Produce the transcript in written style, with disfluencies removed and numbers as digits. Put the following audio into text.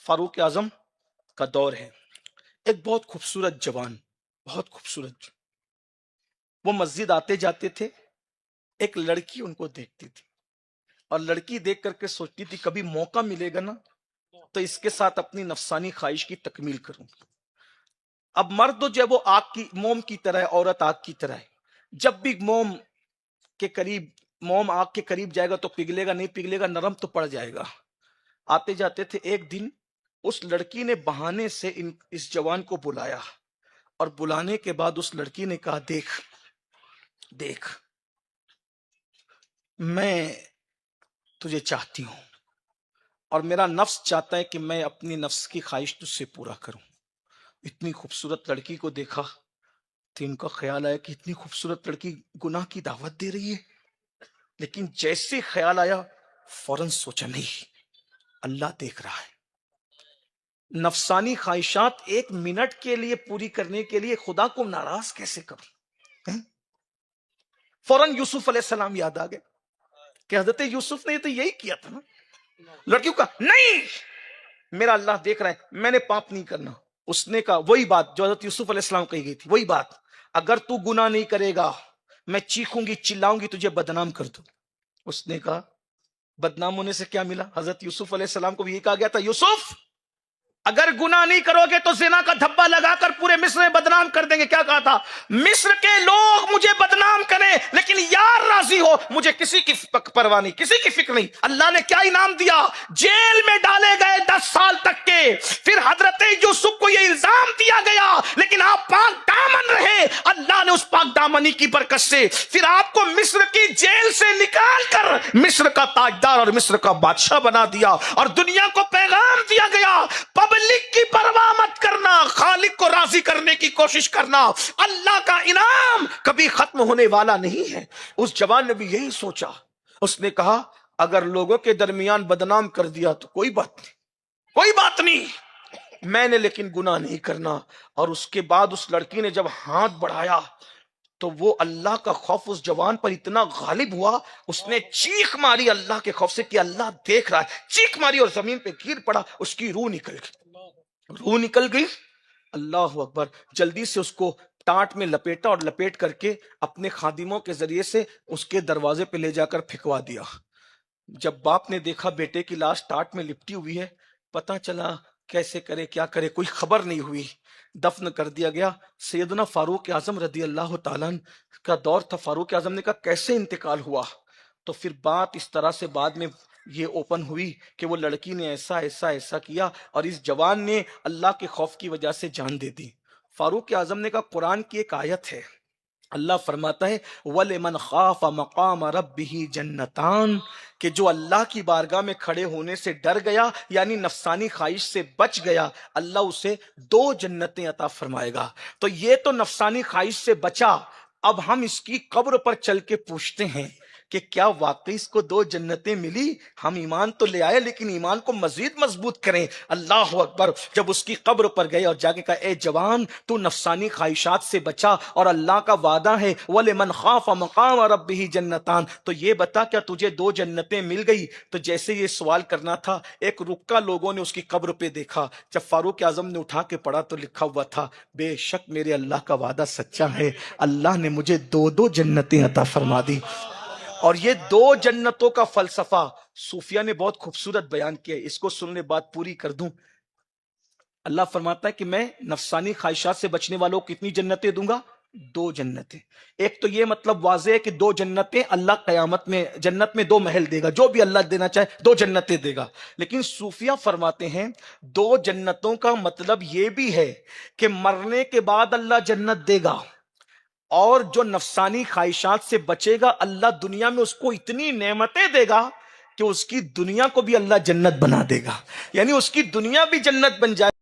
فاروق اعظم کا دور ہے. ایک بہت خوبصورت جوان، بہت خوبصورت، وہ مسجد آتے جاتے تھے. ایک لڑکی ان کو دیکھتی تھی اور لڑکی دیکھ کر کے سوچتی تھی کبھی موقع ملے گا نا تو اس کے ساتھ اپنی نفسانی خواہش کی تکمیل کروں. اب مرد جو ہے وہ آگ کی موم کی طرح ہے، عورت آگ کی طرح ہے. جب بھی موم آگ کے قریب جائے گا تو پگھلے گا، نہیں پگھلے گا، نرم تو پڑ جائے گا. آتے جاتے تھے. ایک دن اس لڑکی نے بہانے سے اس جوان کو بلایا اور بلانے کے بعد اس لڑکی نے کہا دیکھ میں تجھے چاہتی ہوں اور میرا نفس چاہتا ہے کہ میں اپنی نفس کی خواہش تجھ سے پورا کروں. اتنی خوبصورت لڑکی کو دیکھا تو ان کا خیال آیا کہ اتنی خوبصورت لڑکی گناہ کی دعوت دے رہی ہے. لیکن جیسے خیال آیا فوراً سوچا نہیں، اللہ دیکھ رہا ہے. نفسانی خواہشات ایک منٹ کے لیے پوری کرنے کے لیے خدا کو ناراض کیسے کروں؟ فوراً یوسف علیہ السلام یاد آ گئے کہ حضرت یوسف نے تو یہی کیا تھا نا. لڑکیوں کا نہیں، میرا اللہ دیکھ رہا ہے، میں نے پاپ نہیں کرنا. اس نے کہا وہی بات جو حضرت یوسف علیہ السلام کہی گئی تھی، وہی بات، اگر تو گناہ نہیں کرے گا میں چیخوں گی چلاؤں گی تجھے بدنام کر دوں. اس نے کہا بدنام ہونے سے کیا ملا؟ حضرت یوسف علیہ السلام کو بھی یہ کہا گیا تھا یوسف اگر گناہ نہیں کرو گے تو زنا کا دھبا لگا کر پورے مصر میں بدنام کر دیں گے. کیا کہا تھا؟ مصر کے لوگ مجھے بدنام کریں لیکن یار راضی ہو، مجھے کسی کی پرواہ نہیں، کسی کی فکر نہیں. اللہ نے کیا انعام دیا؟ جیل میں ڈالے گئے 10 سال تک کے. پھر حضرت یوسف کو یہ الزام دیا گیا لیکن آپ پاک دامن رہے. اللہ نے اس پاک دامنی کی برکت سے پھر آپ کو مصر کی جیل سے نکال کر مصر کا تاجدار اور مصر کا بادشاہ بنا دیا اور دنیا کو پیغام دیا گیا پبلک کی پرواہ مت کرنا، خالق کو راضی کرنے کی کوشش کرنا. اللہ کا انعام کبھی ختم ہونے والا نہیں ہے. اس جوان نے بھی یہی سوچا. اس نے کہا اگر لوگوں کے درمیان بدنام کر دیا تو کوئی بات نہیں، کوئی بات نہیں، میں نے لیکن گناہ نہیں کرنا. اور اس کے بعد اس لڑکی نے جب ہاتھ بڑھایا تو وہ اللہ کا خوف اس جوان پر اتنا غالب ہوا، اس نے چیخ ماری اللہ کے خوف سے کہ اللہ دیکھ رہا ہے. چیخ ماری اور زمین پہ گر پڑا. اس کی روح نکل گئی. اللہ اکبر. جلدی سے اس کو ٹانٹ میں لپیٹا اور لپیٹ کر کے اپنے خادموں کے ذریعے سے اس کے دروازے پہ لے جا کر پھینکوا دیا. جب باپ نے دیکھا بیٹے کی لاش ٹانٹ میں لپٹی ہوئی ہے، پتہ چلا کیسے کرے کیا کرے، کوئی خبر نہیں ہوئی. دفن کر دیا گیا. سیدنا فاروق اعظم رضی اللہ تعالیٰ کا دور تھا. فاروق اعظم نے کہا کیسے انتقال ہوا؟ تو پھر بات اس طرح سے بعد میں یہ اوپن ہوئی کہ وہ لڑکی نے ایسا ایسا ایسا کیا اور اس جوان نے اللہ کے خوف کی وجہ سے جان دے دی. فاروق اعظم نے کہا قرآن کی ایک آیت ہے، اللہ فرماتا ہے وَلِمَنْ خَافَ مَقَامَ رَبِّهِ جَنَّتَانِ، کہ جو اللہ کی بارگاہ میں کھڑے ہونے سے ڈر گیا یعنی نفسانی خواہش سے بچ گیا، اللہ اسے 2 جنتیں عطا فرمائے گا. تو یہ تو نفسانی خواہش سے بچا. اب ہم اس کی قبر پر چل کے پوچھتے ہیں کہ کیا واقعی اس کو 2 جنتیں ملی؟ ہم ایمان تو لے آئے لیکن ایمان کو مزید مضبوط کریں. اللہ اکبر. جب اس کی قبر پر گئے اور جا کے کہا اے جوان تو نفسانی خواہشات سے بچا اور اللہ کا وعدہ ہے وَلِمَنْ خَافَ مَقَامَ رَبِّهِ جَنَّتَانِ، تو یہ بتا کیا تجھے 2 جنتیں مل گئی؟ تو جیسے یہ سوال کرنا تھا ایک رکا لوگوں نے اس کی قبر پہ دیکھا. جب فاروق اعظم نے اٹھا کے پڑھا تو لکھا ہوا تھا بے شک میرے اللہ کا وعدہ سچا ہے، اللہ نے مجھے 2 جنتیں عطا فرما دی. اور یہ 2 جنتوں کا فلسفہ صوفیہ نے بہت خوبصورت بیان کیا ہے. اس کو سننے بات پوری کر دوں. اللہ فرماتا ہے کہ میں نفسانی خواہشات سے بچنے والوں کو کتنی جنتیں دوں گا؟ 2 جنتیں. ایک تو یہ مطلب واضح ہے کہ 2 جنتیں اللہ قیامت میں جنت میں 2 محل دے گا، جو بھی اللہ دینا چاہے 2 جنتیں دے گا. لیکن صوفیہ فرماتے ہیں 2 جنتوں کا مطلب یہ بھی ہے کہ مرنے کے بعد اللہ جنت دے گا، اور جو نفسانی خواہشات سے بچے گا اللہ دنیا میں اس کو اتنی نعمتیں دے گا کہ اس کی دنیا کو بھی اللہ جنت بنا دے گا، یعنی اس کی دنیا بھی جنت بن جائے.